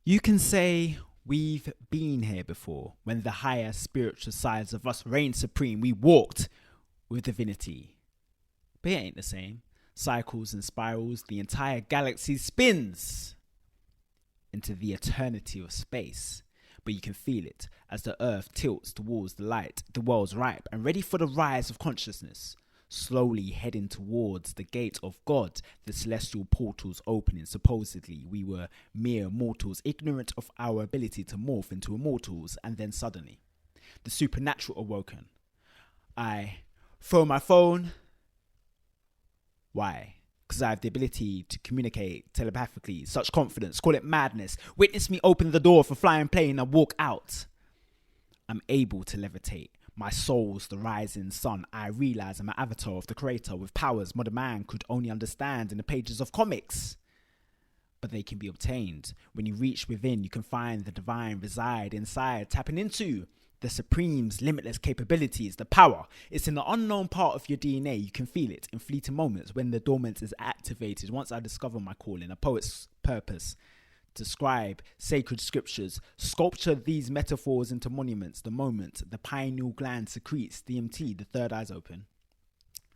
You can say we've been here before, when the higher spiritual sides of us reigned supreme. We walked with divinity. But it ain't the same. Cycles and spirals, the entire galaxy spins into the eternity of space. But you can feel it as the earth tilts towards the light. The world's ripe and ready for the rise of consciousness. Slowly heading towards the gate of God, the celestial portals opening. Supposedly we were mere mortals, ignorant of our ability to morph into immortals, and then suddenly the supernatural awoken. I throw my phone. Why? Because I have the ability to communicate telepathically. Such confidence, call it madness. Witness me open the door of a flying plane and walk out. I'm able to levitate. My soul's the rising sun. I realize I'm an avatar of the creator with powers modern man could only understand in the pages of comics. But they can be obtained. When you reach within, you can find the divine reside inside, tapping into the Supreme's limitless capabilities, the power. It's in the unknown part of your DNA. You can feel it in fleeting moments when the dormant is activated. Once I discover my calling, a poet's purpose, to scribe sacred scriptures, sculpture these metaphors into monuments. The moment the pineal gland secretes DMT, the third eye's open.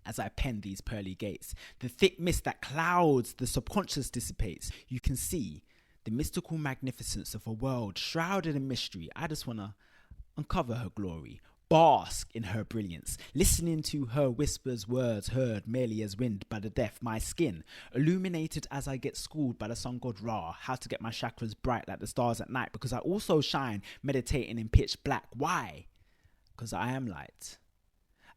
As I pen these pearly gates, the thick mist that clouds the subconscious dissipates. You can see the mystical magnificence of a world shrouded in mystery. I just want to uncover her glory, bask in her brilliance, listening to her whispers, words heard merely as wind by the deaf. My skin illuminated as I get schooled by the sun god Ra, how to get my chakras bright like the stars at night, because I also shine meditating in pitch black. Why? Because I am light.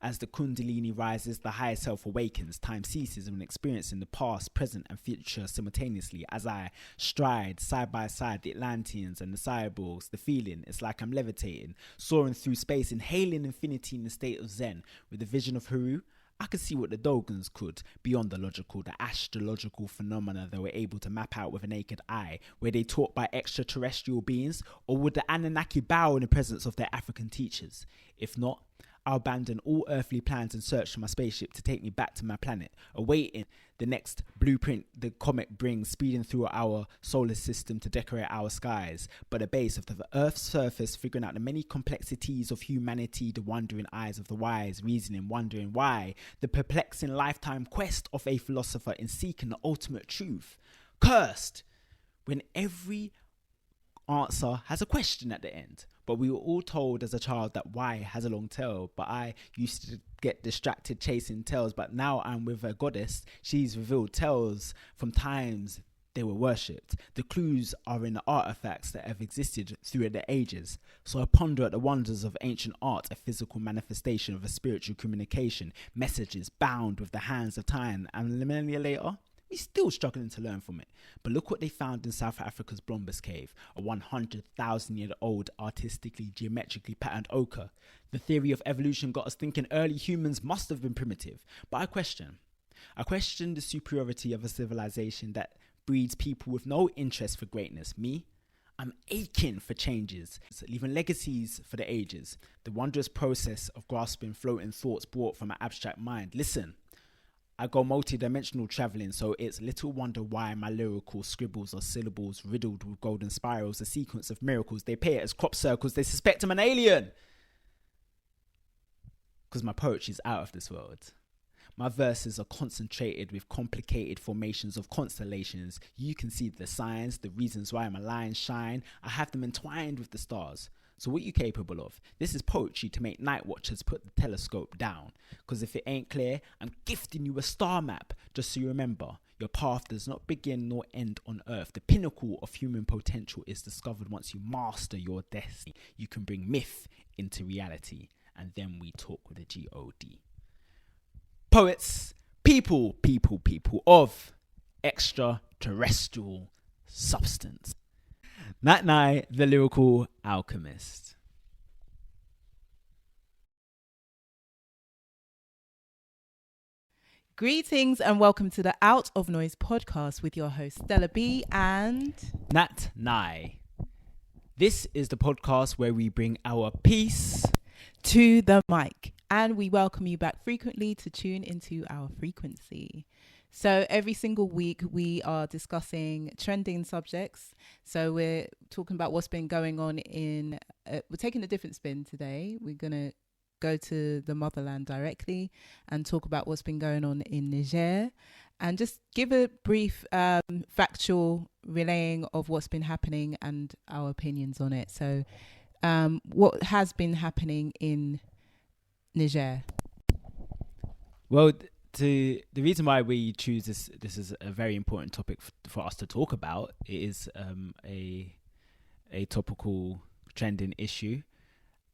As the kundalini rises, the higher self awakens. Time ceases when experiencing the past, present and future simultaneously. As I stride side by side the Atlanteans and the cyborgs, the feeling is like I'm levitating, soaring through space, inhaling infinity in the state of Zen. With the vision of Haru, I could see what the Dogons could, beyond the logical, the astrological phenomena they were able to map out with a naked eye. Were they taught by extraterrestrial beings, or would the Anunnaki bow in the presence of their African teachers? If not, I'll abandon all earthly plans and search for my spaceship to take me back to my planet, awaiting the next blueprint the comet brings, speeding through our solar system to decorate our skies. But at the base of the Earth's surface, figuring out the many complexities of humanity, the wandering eyes of the wise, reasoning, wondering why, the perplexing lifetime quest of a philosopher in seeking the ultimate truth. Cursed when every answer has a question at the end. But we were all told as a child that why has a long tail. But I used to get distracted chasing tails. But now I'm with a goddess. She's revealed tales from times they were worshipped. The clues are in the artifacts that have existed through the ages. So I ponder at the wonders of ancient art, a physical manifestation of a spiritual communication, messages bound with the hands of time. And millennia later, we're still struggling to learn from it. But look what they found in South Africa's Blombus Cave, a 100,000-year-old artistically, geometrically patterned ochre. The theory of evolution got us thinking early humans must have been primitive. But I question the superiority of a civilization that breeds people with no interest for greatness. Me, I'm aching for changes, leaving legacies for the ages. The wondrous process of grasping floating thoughts brought from an abstract mind. Listen, I go multi-dimensional traveling, so it's little wonder why my lyrical scribbles are syllables riddled with golden spirals, a sequence of miracles. They pay it as crop circles, they suspect I'm an alien. Because my poetry is out of this world. My verses are concentrated with complicated formations of constellations. You can see the signs, the reasons why my lines shine. I have them entwined with the stars. So what are you capable of? This is poetry to make night watchers put the telescope down. Because if it ain't clear, I'm gifting you a star map. Just so you remember, your path does not begin nor end on Earth. The pinnacle of human potential is discovered once you master your destiny. You can bring myth into reality. And then we talk with the G-O-D. Poets, people of extraterrestrial substance. Night, the lyrical alchemist. Greetings and welcome to the Out of Noise podcast with your host Stella B and Nat Nye. This is the podcast where we bring our peace to the mic, and we welcome you back frequently to tune into our frequency. So every single week we are discussing trending subjects. So we're talking about what's been going on we're taking a different spin today. We're going to go to the motherland directly and talk about what's been going on in Niger and just give a brief factual relaying of what's been happening and our opinions on it. So what has been happening in Niger? Well, the reason why we choose this is a very important topic for us to talk about. It is a topical trending issue,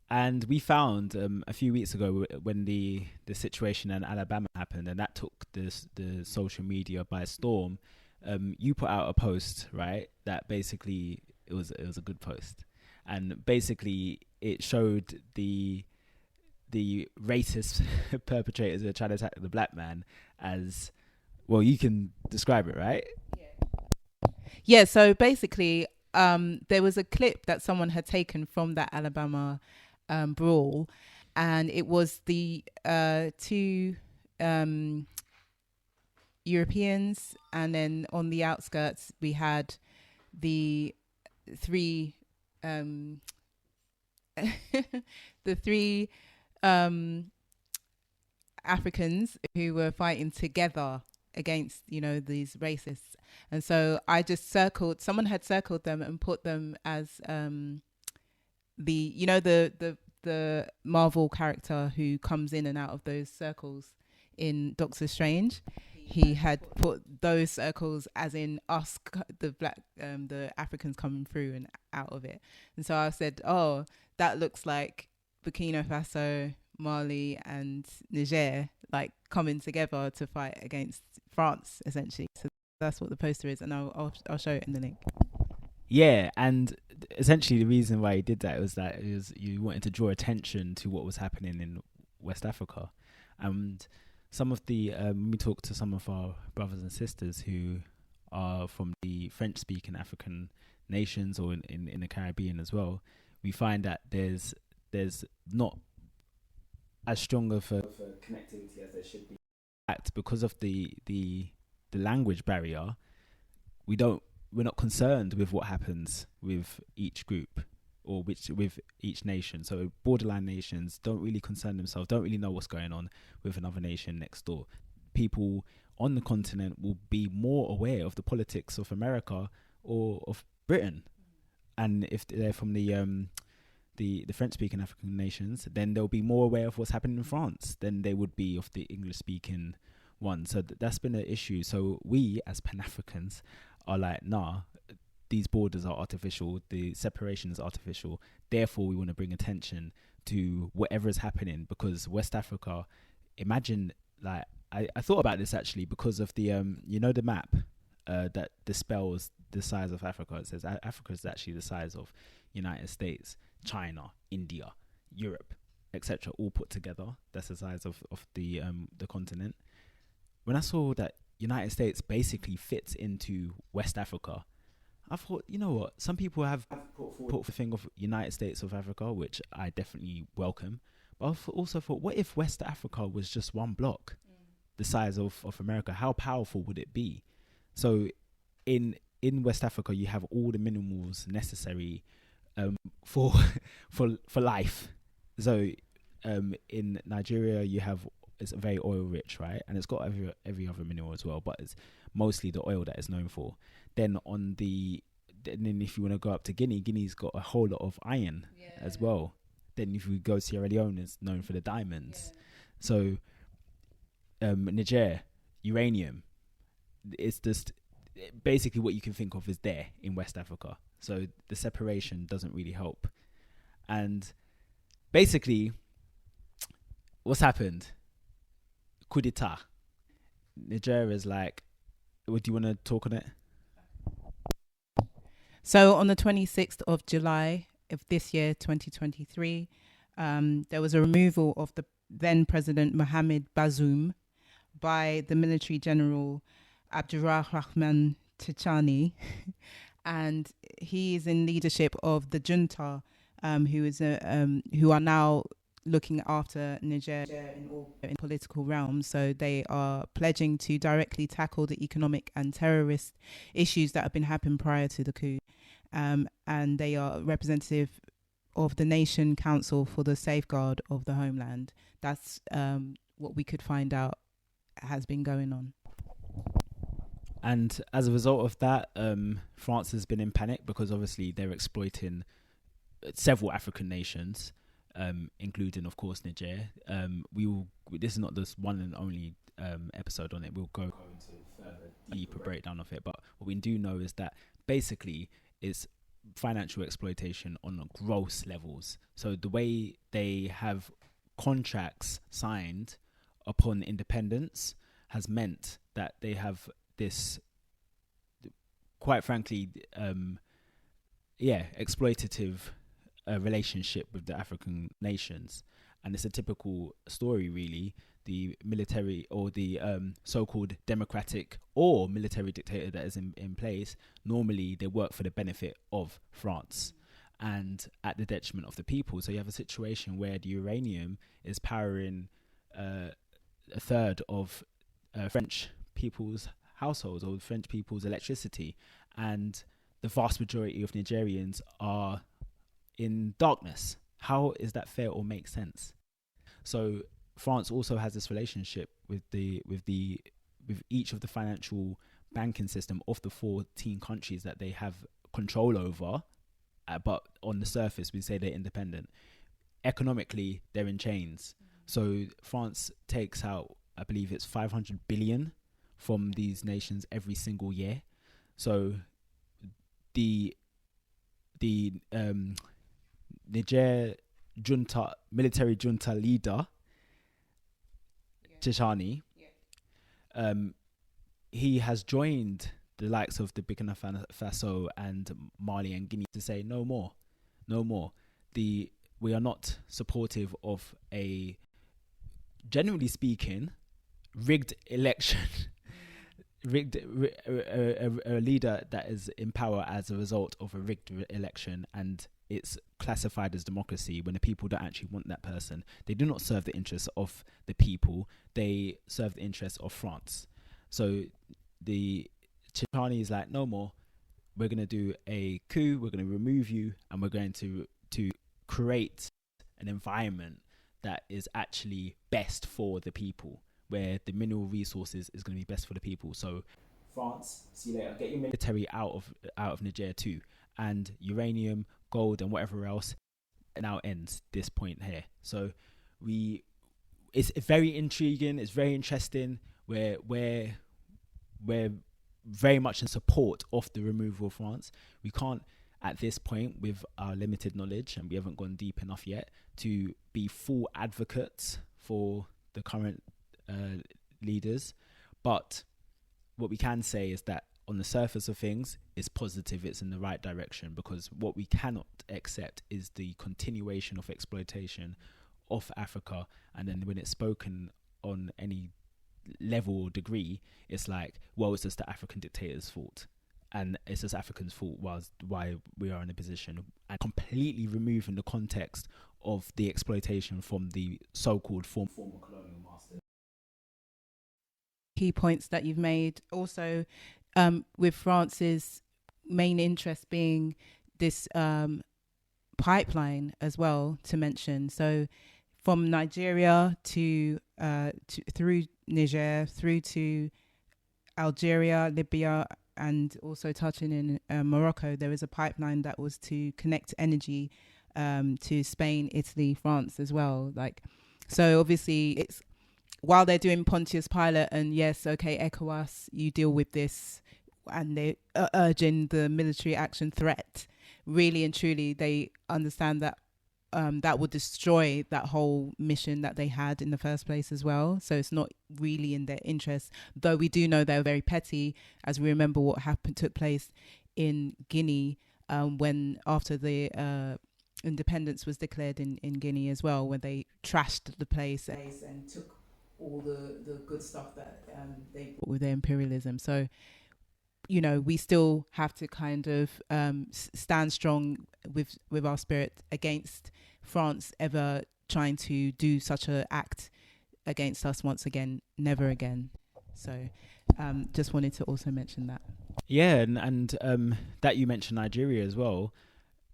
and we found a few weeks ago when the situation in Alabama happened, and that took the social media by storm. You put out a post, right? That basically it was a good post, and basically it showed the racist perpetrators who are trying to attack the black man as well. You can describe it, right? Yeah, so basically there was a clip that someone had taken from that Alabama brawl, and it was the two Europeans, and then on the outskirts we had the three the three Africans who were fighting together against, these racists. And so I just someone had circled them and put them as the Marvel character who comes in and out of those circles in Doctor Strange. He had put those circles as in us, the Africans coming through and out of it. And so I said, oh, that looks like Burkina Faso, Mali and Niger like coming together to fight against France, essentially. So that's what the poster is, and I'll show it in the link. Yeah, and essentially the reason why he did that was that you wanted to draw attention to what was happening in West Africa. And some of the when we talk to some of our brothers and sisters who are from the French-speaking African nations or in the Caribbean as well, we find that there's not as strong of a connectivity as there should be. In fact, because of the language barrier, we're not concerned with what happens with each group or with each nation. So borderline nations don't really concern themselves, don't really know what's going on with another nation next door. People on the continent will be more aware of the politics of America or of Britain. And if they're from the French-speaking African nations, then they'll be more aware of what's happening in France than they would be of the English-speaking one. So that's been an issue. So we, as Pan-Africans, are like, nah, these borders are artificial, the separation is artificial. Therefore, we want to bring attention to whatever is happening, because West Africa, imagine, like, I thought about this actually because of the, the map that dispels the size of Africa. It says Africa is actually the size of United States, China, India, Europe, etc., all put together. That's the size of the continent. When I saw that United States basically fits into West Africa, I thought, you know what? Some people have put the thing of United States of Africa, which I definitely welcome. But I also thought, what if West Africa was just one block, the size of America? How powerful would it be? So in West Africa, you have all the minerals necessary for life. So in Nigeria, it's very oil rich, right? And it's got every other mineral as well, but it's mostly the oil that it's known for. Then if you want to go up to Guinea's got a whole lot of iron as well. Then if you go to Sierra Leone, it's known for the diamonds. So Niger, uranium. It's just basically what you can think of is there in West Africa. So the separation doesn't really help. And basically, what's happened? Coup d'etat. Niger is like, what do you want to talk on it? So on the 26th of July of this year, 2023, there was a removal of the then President Mohamed Bazoum by the military general Abdurrahman Tichani, and he is in leadership of the junta, who are now looking after Niger in political realms. So they are pledging to directly tackle the economic and terrorist issues that have been happening prior to the coup. And they are representative of the Nation Council for the Safeguard of the Homeland. That's what we could find out has been going on. And as a result of that, France has been in panic because obviously they're exploiting several African nations, including, of course, Niger. This is not this one and only episode on it. We'll go into further deeper breakdown of it. But what we do know is that basically it's financial exploitation on gross levels. So the way they have contracts signed upon independence has meant that they have this, quite frankly, exploitative relationship with the African nations. And it's a typical story, really. The military or the so-called democratic or military dictator that is in place, normally they work for the benefit of France and at the detriment of the people. So you have a situation where the uranium is powering a third of French people's households or French people's electricity, and the vast majority of Nigerians are in darkness. How is that fair or make sense? So France also has this relationship with each of the financial banking system of the 14 countries that they have control over, but on the surface we say they're independent. Economically, they're in chains. So France takes out, I believe it's 500 billion from these nations every single year. So the Niger military junta leader, Tchani, he has joined the likes of the Burkina Faso and Mali and Guinea to say no more. We are not supportive of a, generally speaking, rigged election. A leader that is in power as a result of a rigged election, and it's classified as democracy when the people don't actually want that person. They do not serve the interests of the people, they serve the interests of France. So the Chipani is like, no more, we're going to do a coup, we're going to remove you, and we're going to create an environment that is actually best for the people, where the mineral resources is going to be best for the people. So France, see you later. Get your military out of Niger too, and uranium, gold, and whatever else now ends this point here. So it's very intriguing. It's very interesting. We're very much in support of the removal of France. We can't, at this point, with our limited knowledge, and we haven't gone deep enough yet, to be full advocates for the current leaders, but what we can say is that on the surface of things, it's positive, it's in the right direction, because what we cannot accept is the continuation of exploitation of Africa. And then when it's spoken on any level or degree, it's like, well, it's just the African dictator's fault, and it's just Africans' fault why we are in a position, and completely removing the context of the exploitation from the so-called former colonial masters. Key points that you've made also, with France's main interest being this pipeline as well to mention. So from Nigeria to through Niger, through to Algeria, Libya, and also touching in Morocco, there is a pipeline that was to connect energy to Spain, Italy, France as well. So obviously it's, while they're doing Pontius Pilate and yes, okay, ECOWAS, you deal with this, and they're urging the military action threat, really and truly they understand that that would destroy that whole mission that they had in the first place as well. So it's not really in their interest, though we do know they're very petty, as we remember what took place in Guinea when after the independence was declared in Guinea as well, when they trashed the place and took all the good stuff that they brought with their imperialism. So, we still have to kind of stand strong with our spirit against France ever trying to do such a act against us once again. Never again. So just wanted to also mention that. Yeah, and that you mentioned Nigeria as well.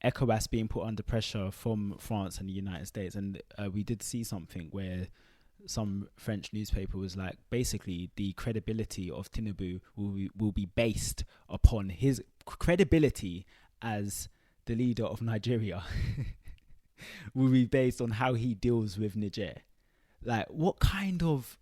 ECOWAS being put under pressure from France and the United States, and we did see something where some French newspaper was like, basically the credibility of Tinubu will be based upon his credibility as the leader of Nigeria will be based on how he deals with Niger. Like, what kind of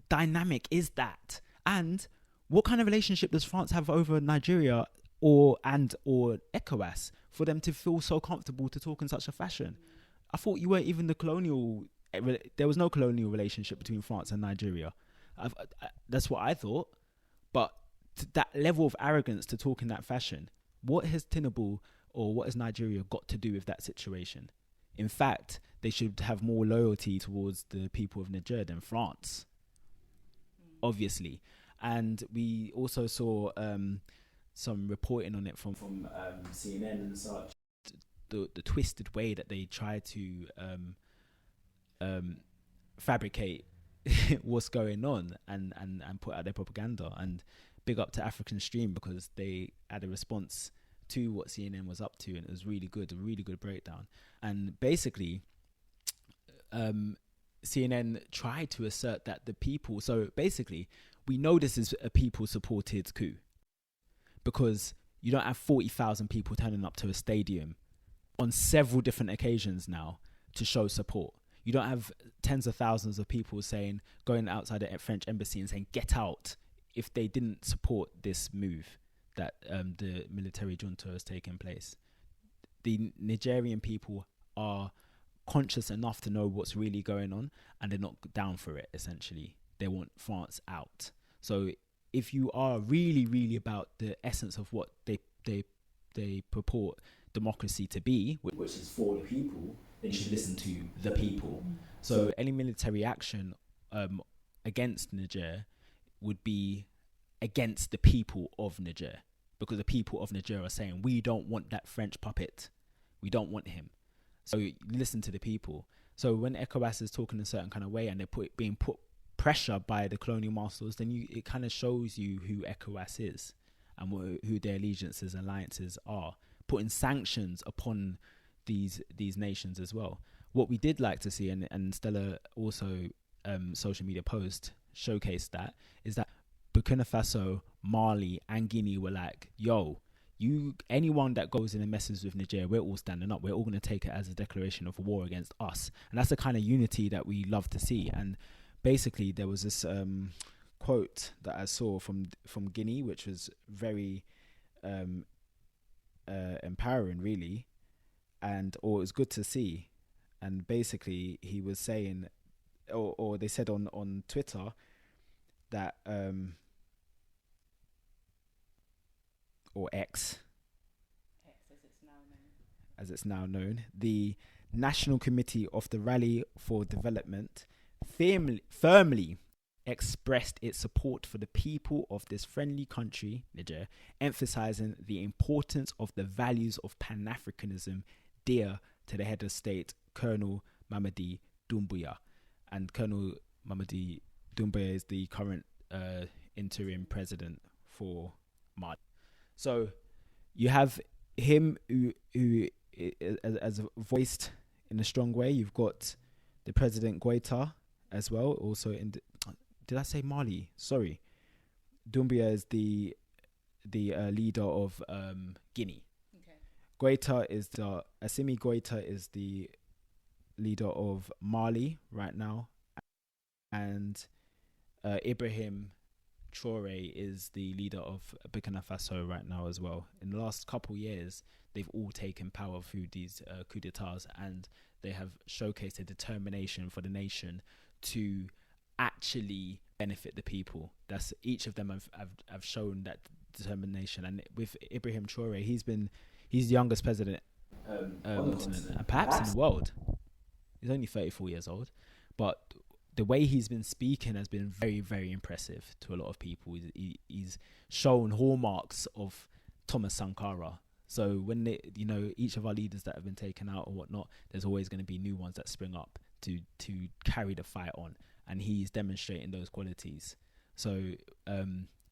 dynamic is that? And what kind of relationship does France have over Nigeria or ECOWAS for them to feel so comfortable to talk in such a fashion? I thought you weren't even there was no colonial relationship between France and Nigeria. That's what I thought. But that level of arrogance to talk in that fashion, what has Tinubu or what has Nigeria got to do with that situation? In fact, they should have more loyalty towards the people of Niger than France, obviously. And we also saw some reporting on it from CNN and such. The twisted way that they try to fabricate what's going on and put out their propaganda. And big up to African Stream, because they had a response to what CNN was up to, and it was really good, a really good breakdown. And basically CNN tried to assert that the people, so basically we know this is a people supported coup, because you don't have 40,000 people turning up to a stadium on several different occasions now to show support. You don't have tens of thousands of people going outside the French embassy and saying get out if they didn't support this move that the military junta has taken place. The Nigerian people are conscious enough to know what's really going on, and they're not down for it. Essentially, they want France out. So if you are really, really about the essence of what they purport democracy to be, which is for the people, then you should listen to the people. So any military action against Niger would be against the people of Niger, because the people of Niger are saying, we don't want that French puppet, we don't want him. So you listen to the people. So when ECOWAS is talking a certain kind of way and they're being put pressure by the colonial masters, then it kind of shows you who ECOWAS is and who their allegiances and alliances are, putting sanctions upon these nations as well. What we did like to see, and Stella also social media post showcased that, is that Burkina Faso, Mali and Guinea were like, yo, anyone that goes in and messes with Niger, we're all standing up. We're all going to take it as a declaration of war against us. And that's the kind of unity that we love to see. And basically there was this quote that I saw from Guinea, which was very empowering, really, or it was good to see. And basically he was saying, or they said on Twitter that or X as it's now known, the National Committee of the Rally for Development firmly expressed its support for the people of this friendly country, Niger, emphasizing the importance of the values of Pan-Africanism dear to the head of state, Colonel Mamadi Doumbouya. And Colonel Mamadi Doumbouya is the current interim president for Mali. So you have him who as voiced in a strong way. You've got the President Goita as well. Also, did I say Mali? Sorry, Doumbouya is the leader of Guinea. Okay. Assimi Goita is the leader of Mali right now, and Ibrahim Traore is the leader of Burkina Faso right now as well. In the last couple years, they've all taken power through these coups d'etats, and they have showcased a determination for the nation to actually benefit the people. That's each of them have shown that determination. And with Ibrahim Traore, he's the youngest president perhaps in the world. He's only 34 years old, but the way he's been speaking has been very, very impressive to a lot of people. He's shown hallmarks of Thomas Sankara. So when each of our leaders that have been taken out or whatnot, there's always going to be new ones that spring up to carry the fight on, and he's demonstrating those qualities. So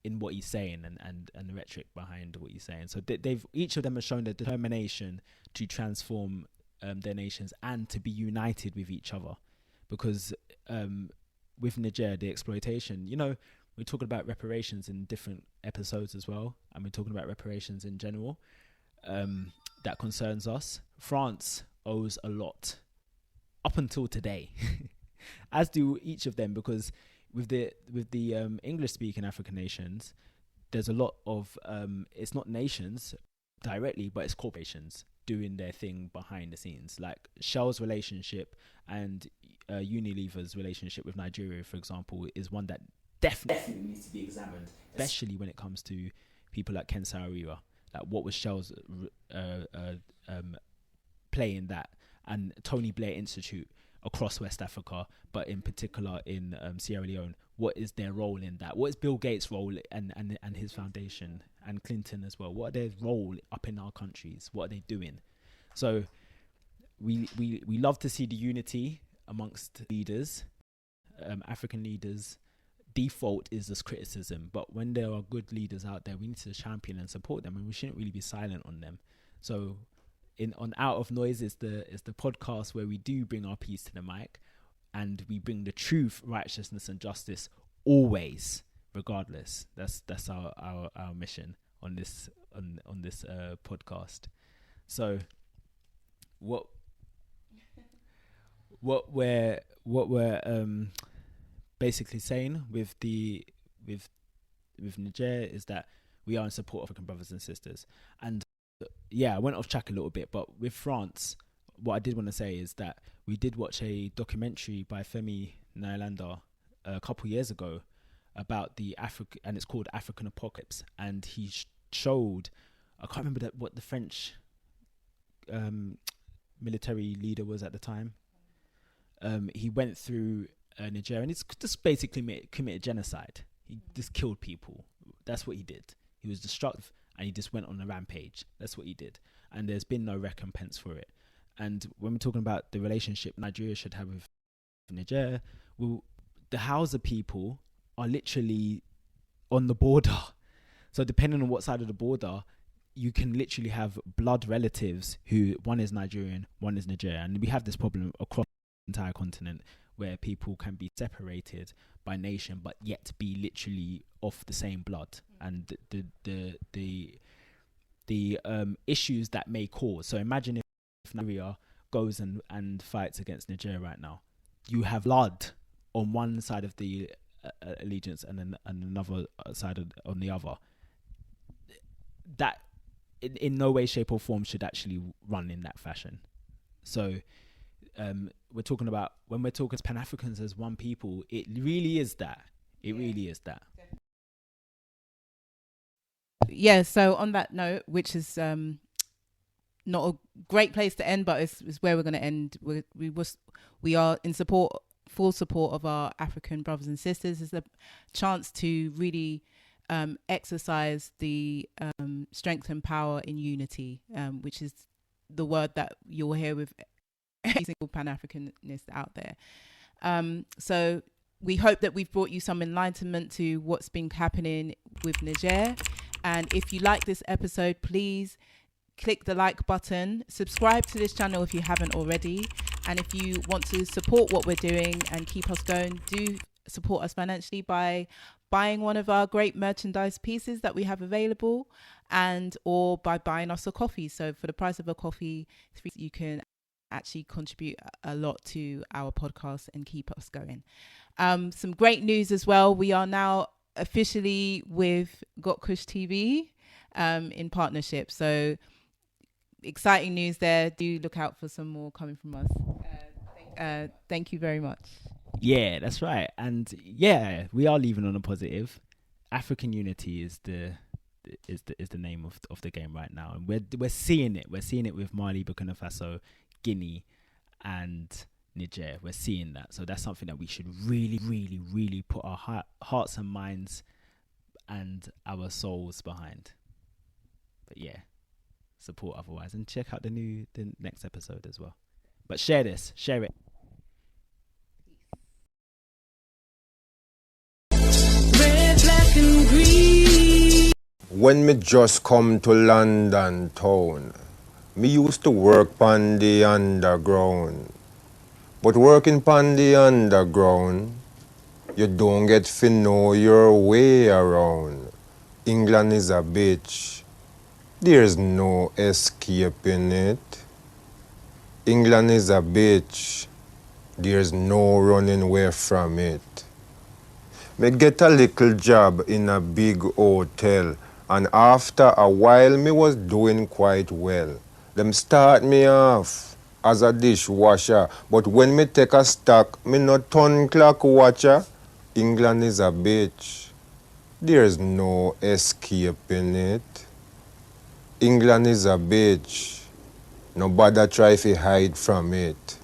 in what he's saying and the rhetoric behind what he's saying. So they've each of them have shown the determination to transform their nations and to be united with each other, because with Niger, the exploitation, we're talking about reparations in different episodes as well, and we're talking about reparations in general. That concerns us. France owes a lot up until today, as do each of them, because with the English speaking African nations, there's a lot of it's not nations directly, but it's corporations doing their thing behind the scenes, like Shell's relationship and Unilever's relationship with Nigeria, for example, is one that definitely needs to be examined, especially when it comes to people like Ken Saro-Wiwa. Like, what was Shell's play in that, and Tony Blair Institute across West Africa, but in particular in Sierra Leone? What is their role in that? What is Bill Gates' role and his foundation, and Clinton as well? What are their role up in our countries? What are they doing? So we love to see the unity amongst leaders, African leaders. Default is this criticism, but when there are good leaders out there, we need to champion and support them, and we shouldn't really be silent on them. So on Out of Noise is the podcast where we do bring our piece to the mic, and we bring the truth, righteousness and justice always, regardless. That's our mission on this podcast. So what we're basically saying with Niger is that we are in support of African brothers and sisters. And I went off track a little bit, but with France, what I did want to say is that we did watch a documentary by Femi Nyalanda a couple years ago about the and it's called African Apocalypse, and he showed, I can't remember what the French military leader was at the time. He went through Nigeria, and it's just basically committed genocide. He just killed people. That's what he did. He was destructive, and he just went on a rampage. That's what he did, and there's been no recompense for it. And when we're talking about the relationship Nigeria should have with Niger, well, the Hausa people are literally on the border. So depending on what side of the border, you can literally have blood relatives who, one is Nigerian, one is Nigeria. And we have this problem across the entire continent, where people can be separated by nation but yet be literally of the same blood, and the issues that may cause. So imagine if Nigeria goes and fights against Nigeria right now. You have blood on one side of the allegiance and then another side on the other. That in no way, shape or form should actually run in that fashion. So we're talking about, when we're talking Pan-Africans as one people, it really is that. It really is that. Yeah, so on that note, which is not a great place to end, but it's where we're going to end. We are in full support of our African brothers and sisters. It's a chance to really exercise the strength and power in unity, which is the word that you'll hear with every single Pan-Africanist out there. So we hope that we've brought you some enlightenment to what's been happening with Niger. And if you like this episode, please click the like button, subscribe to this channel if you haven't already. And if you want to support what we're doing and keep us going, do support us financially by buying one of our great merchandise pieces that we have available, or by buying us a coffee. So for the price of a coffee, you can actually contribute a lot to our podcast and keep us going. Some great news as well. We are now officially with GotkushTV in partnership. So exciting news there. Do look out for some more coming from us. Thank you very much. Yeah, that's right. And yeah, we are leaving on a positive. African unity is the name of the game right now, and we're seeing it. We're seeing it with Mali, Burkina Faso, Guinea, and Niger. We're seeing that. So that's something that we should really, really, really put our hearts and minds and our souls behind. But yeah, support otherwise, and check out the next episode as well. But share it. When me just come to London town, me used to work pon the underground. But working pon the underground, you don't get to know your way around. England is a bitch. There's no escaping it. England is a bitch. There's no running away from it. Me get a little job in a big hotel, and after a while me was doing quite well. Them start me off as a dishwasher, but when me take a stock, me not turn clock watcher. England is a bitch. There's no escaping it. England is a bitch. No bother try to hide from it.